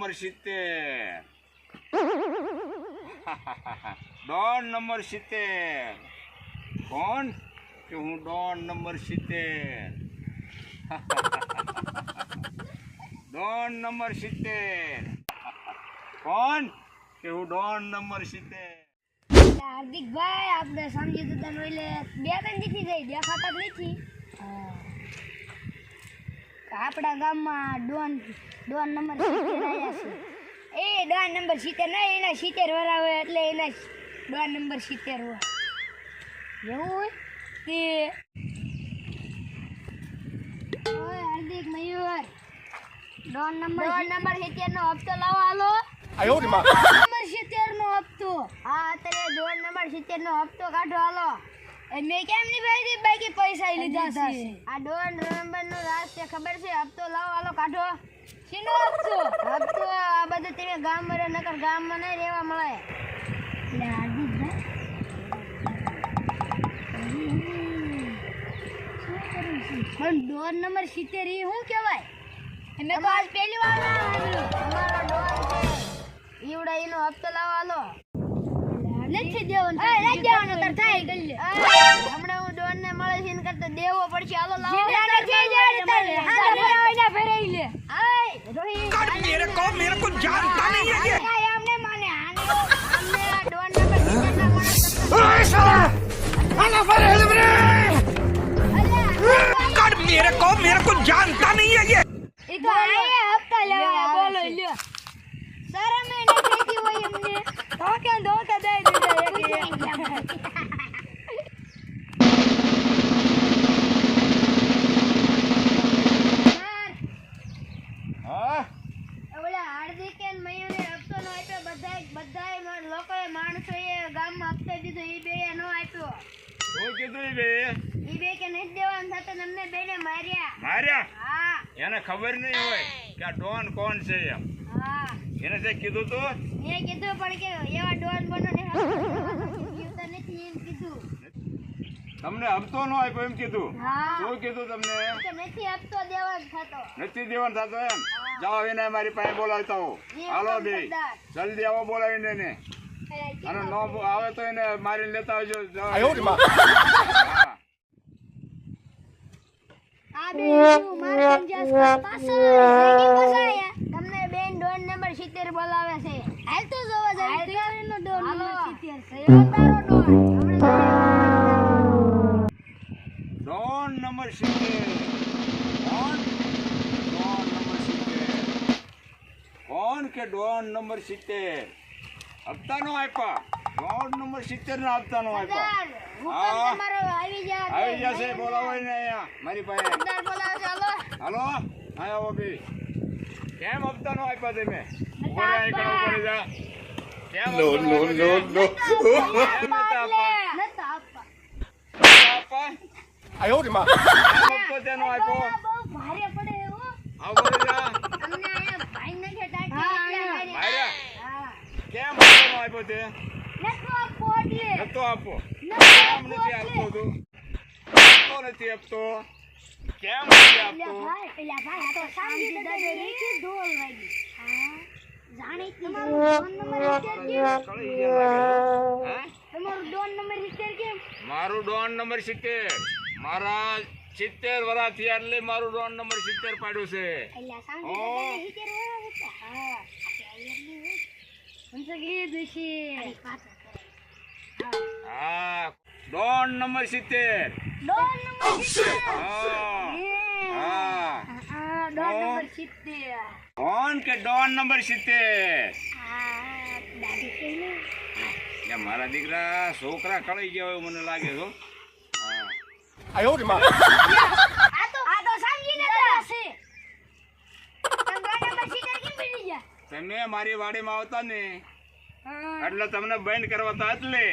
Number 70 Don number 70 કોણ કે હું ડોન નંબર 70 ડોન નંબર 70 કોણ કે હું ડોન નંબર 70 હાર્દિક ભાઈ આપણે સમજી તો તને એટલે બે ત્રણ દીથી ગઈ દેખાતા જ નથી આપણા ગામમાં ડોન નંબર 70 આવ્યા છે એ ડોન નંબર 70 ના એના 70 વરા હોય એટલે એના ડોન નંબર 70 હોય એવું હોય તે ઓય હાર્દિક મયુર ડોન નંબર 70 નો હપ્તો લાવો હાલો આયો રે માં નંબર 70 નો હપ્તો હા અત્યારે ડોન નંબર 70 નો હપ્તો કાઢો હાલો એ મેં કેમ ની ભાઈ બાકી પૈસા લીધા છે આ ડોન નંબર નો રાજ છે ખબર છે હપ્તો લાવો હાલો કાઢો શીનો હપ્તો આ બધું તમે ગામ માં નકર ગામ માં નહીં રહેવા મળે એટલે હાર્દિક ભાઈ પણ ડોન નંબર 70 ઈ શું કહેવાય મેં તો આજ પહેલી વાર સાંભળ્યું તમારો ડોન છે ઈવડા એનો હપ્તો લાવો હાલો નથી દેવાનો નથી દેવાનો તાર થાય ગલ્લે હમણાં હું ડોન ને મળે છે ને કરતા દેવો પડશે હાલો લાવો હા ભરાવાના ભરાઈ લે આય રોહી मेरे को जानता नहीं है ये કાય આમને માને આને આ ડોન નંબર 70 ના માણસ ओए साला आना फरे कर मेरे को जानता नहीं है ये ઈ તો આયે હપ્તા લેવા બોલો લ્યો શરમ એ નથી હોય એમને ધોકે દઈ દીધા હા ઓલા હાર્દિક અને મયુને હપ્તો નો આપ્યો બધાય લોકોએ માણસોએ ગામમાં હપ્તો દીધો ઈ બે નો આપ્યો શું કીધું ઈ બે ઈ બે કે નથી દેવાનું થતું અમને બેને માર્યા હા એને ખબર નહીં હોય કે આ ડોન કોણ છે એમ હા એને તે કીધું તું મેં કીધું પણ કે એવા ડોન બનો ને હપ્તો નથી એમ કીધું તમને હપ્તો ન આપ્યો એમ કીધું હા શું કીધું તમને કે નથી હપ્તો દેવાનો થતો નથી દેવાનું થતો એમ જાઓ એને મારી પાસે બોલાવતા હો હાલો બે જલ્દી આવો બોલાવીને એને અને ન આવે તો એને મારીને લેતા આવજો आयो रे मां હા. આ બે મારા સંજાસ પાછો આયા તમને બેન ડોન નંબર 70 બોલાવે છે હાલ તો જોવા જાય એનો ડોન નંબર 70 છે તારો ડોન ડોન નંબર 70 કોણ ડોન નંબર 70 કોણ કે ડોન નંબર 70 હપ્તા નો આપ્યા ડોન નંબર 70 ના હપ્તા નો આપ્યા હુકમ તમારો આવી જશે બોલાવો ને અહીંયા મારી પાસે સરદાર બોલાવે છે હાલો હાલો હા આવો બે કેમ હપ્તા નો આપ્યા તમે ઉપર આઈ કરો ઉપર જા કેમ नो नो नो नो નતા આપવા આપા आयो रे मां હપ્તો તેનો આપ્યો બહુ ભારે પડે હો આવો જા અમને આયા ભાઈ ને ટાઈટ માર્યા હા કેમ હપ્તો નો આપ્યો તે નતો આપો એટલે નતો આપો નતો કેમ નથી આપતો એટલે તું તો નથી આપતો કેમ નથી આપતો પેલા ભાઈ આ તો શાંતિ દાદા રેખી ઢોલ વાગી હા જાણી તમારો ડોન નંબર 70 કળી ગયા લાગે હે તમારો ડોન નંબર 70 કેમ મારું ડોન નંબર 70 મારા 70 વર્ષ થયા એટલે મારું ડોન નંબર 70 પાડ્યું છે પેલા શાંતિ દાદા 70 હતા હા ઉનસે કીધું છે હા ડોન નંબર 70 ડોન નંબર 70 હા ડોન નંબર 70 કોણ કે ડોન નંબર 70 હા દાદી કહીને કે મારા દીકરા છોકરા કળી ગયા હોય મને લાગે છે હા आयो रे मां આ તો સમજીને છે તમે ડોન નંબર 70 કેમ પડી ગયા તમે મારી વાડીમાં આવતા ને હા એટલે તમને બંધ કરવા હતા એટલે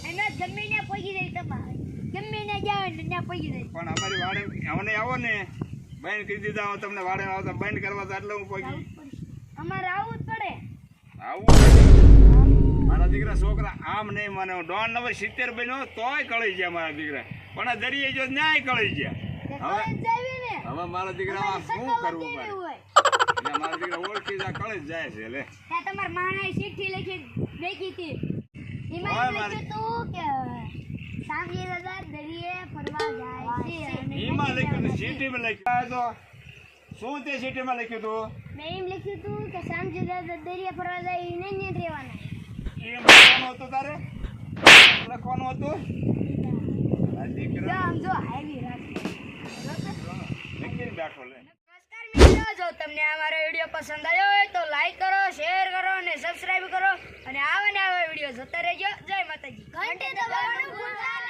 એના જમીને પગી રહી તમારે જમીને જાવ ને ત્યાં પગી રહી પણ અમારી વાડે અમને આવો ને બંધ કરી દીધા હોય તમને વાડે આવતા બંધ કરવા હતા એટલે હું પગી અમારે આવવું જ પડે આવું મારા દીકરા છોકરા આમ નહીં મને ડોન નંબર 70 બન્યો તોય કળી ગયા મારા દીકરા પણ આ દરિયે જો ન્યાય કળી ગયા તો કોઈ જ જાવી ને હવે મારા દીકરા શું કરવું પડે એટલે મારા દીકરા ઓળખી જા કળી જ જાય છે લે ત્યાં તમાર માણાએ ચિઠ્ઠી લખી હતી એમાં ઓય એમ મારી- લખ્યું હતું કે સાંજે દાદા દરિયે ફરવા જાય છે અને એમાં લખ્યું હતું સિટીમાં લખ્યું તો શું તે સિટીમાં લખ્યું હતું મેં એમ લખ્યું હતું કે સાંજે દાદા દરિયે ફરવા જાય એ નહીં રહેવાના એમ લખવાનું હતું તારે લખવાનું હતું આ દીકરો જો આમ જો આવી રાત લખીને બેઠો લે નમસ્કાર મિત્રો, જો તમને અમારો વિડીયો પસંદ આવ્યો હોય તો લાઈક કરો, શેર કરો અને સબસ્ક્રાઇબ કરો અને આવા ને આવા વિડીયો જોતા રહેજો. જય માતાજી. ઘંટી દબાવવાનું ભૂલતા નહીં.